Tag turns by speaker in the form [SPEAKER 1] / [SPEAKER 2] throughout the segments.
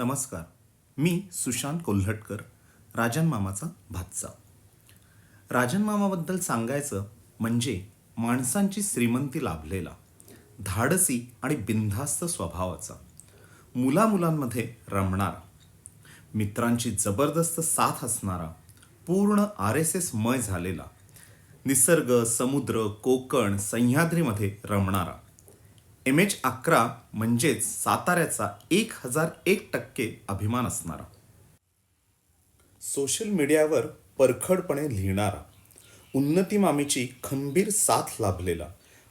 [SPEAKER 1] नमस्कार. मी सुशांत कोल्हटकर, राजन मामाचा भाचा. राजन मामाबद्दल सांगायचं म्हणजे माणसांची श्रीमंती लाभलेला, धाडसी आणि बिनधास्त स्वभावाचा, मुलामुलांमध्ये रमणारा, मित्रांची जबरदस्त साथ असणारा, पूर्ण RSS मय झालेला, निसर्ग, समुद्र, कोकण, सह्याद्रीमध्ये रमणारा, MH11 म्हणजेच साताऱ्याचा 1001% अभिमान असणारा, सोशल मीडियावर परखडपणे लिहिणारा, उन्नती मामीची खंबीर साथ लाभलेला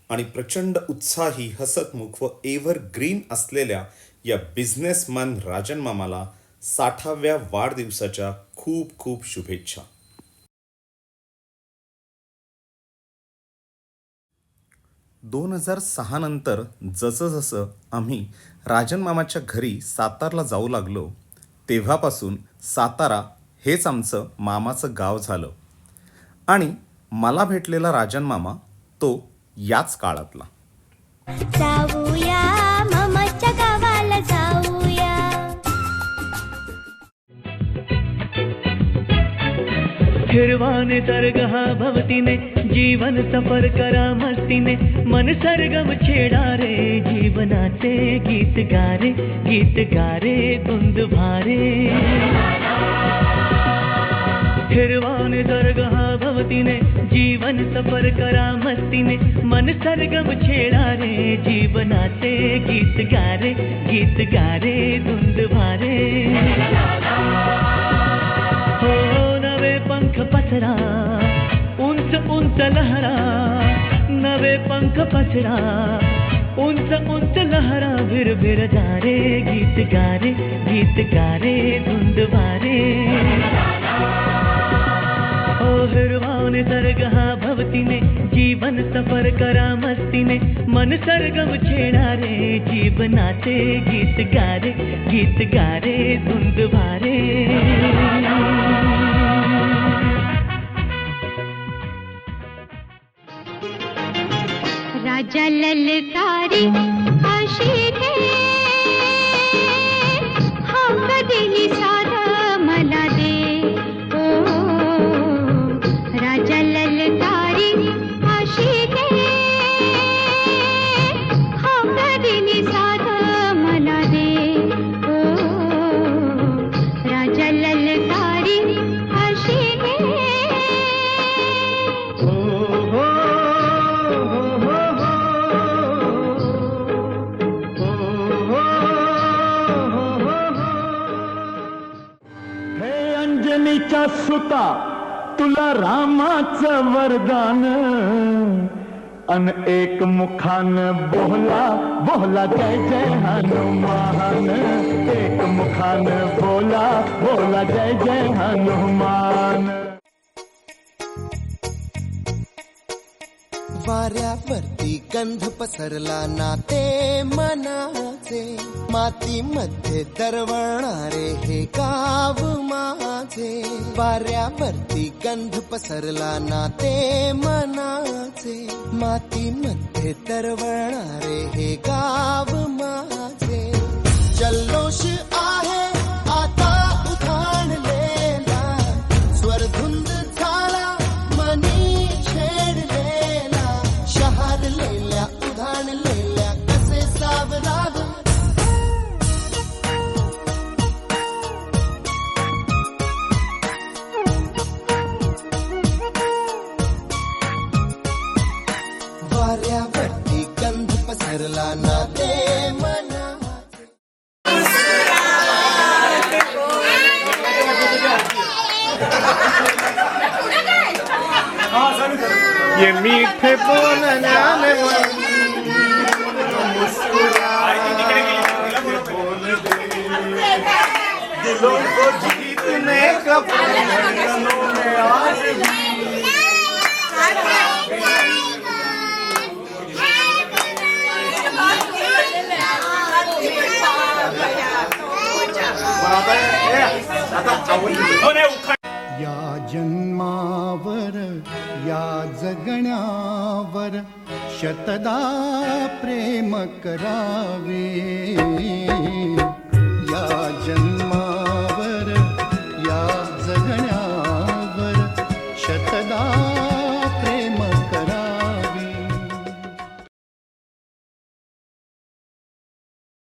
[SPEAKER 1] आणि प्रचंड उत्साही, हसतमुख व एव्हरग्रीन असलेल्या या बिझनेसमॅन राजन मामाला 60व्या वाढदिवसाच्या खूप खूप शुभेच्छा. 2006 नंतर जसं आम्ही राजन मामाच्या घरी सातारला जाऊ लागलो, तेव्हापासून सातारा हेच आमचं मामाचं गाव झालं. आणि मला भेटलेला राजन मामा तो याच काळातला.
[SPEAKER 2] जाऊया मामाच्या गावाला जाऊया.
[SPEAKER 3] हिरवाने सर्ग हा भवतीने, जीवन सफर करा मस्तीने, मन सरगम छेडा रे, जीवनाचे गीत गारे, गीत गारे धुंद भारे. हिरवाने सर्ग हा भवतीने, जीवन सफर करा मस्तीने, मन सरगम छेडा रे, जीवनाचे गीत गारे, गीत गारे धुंद भारे. हो नवे पंख पसरा, उंच उंच लहरा, नवे पंख पसरा, उंच उंच लहरा, भिर भिर जारे, गीत गारे, गीत गारे धुंद भारे. ओ हिरवाने सर्ग हा भवतीने, जीवन सफर करा मस्तीने, मन सरगम छेडा रे, जीवनाचे गीत गारे, गीत गारे धुंद भारे.
[SPEAKER 2] राजा ललकारी अशी घे, हा कधी साधा मला दे. ओ राजा ललकारी अशी घे, हा कधी साधा मला दे. ओ राजा ललकारी अशी घे.
[SPEAKER 4] अंजनीच्या सुता तुला रामाचं वरदान, अन एक मुखान बोला बोला जय जय हनुमान, एक मुखान बोला बोला जय जय हनुमान.
[SPEAKER 5] वाऱ्यावरती गंध पसरला नाते मनाचे, मातीमध्ये दरवळणारे हे गाव माझे. वाऱ्यावरती गंध पसरला नाते मनाचे, मातीमध्ये दरवळणारे हे गाव माझे. जल्लोष आहे आता उधाणलेला, स्वरधुंद झाला मनी छेडलेला, शहारलेल्या उधाणलेल्या कसे सावराग. वाऱ्यावरती गंध पसरला नाते मनाचे.
[SPEAKER 4] ये मीठे बोलने में मुस्कुराए बोल दे, दिलों को जीतने का धड़कनों में आज भी. या जन्मावर या जगण्यावर शतदा प्रेम करावे.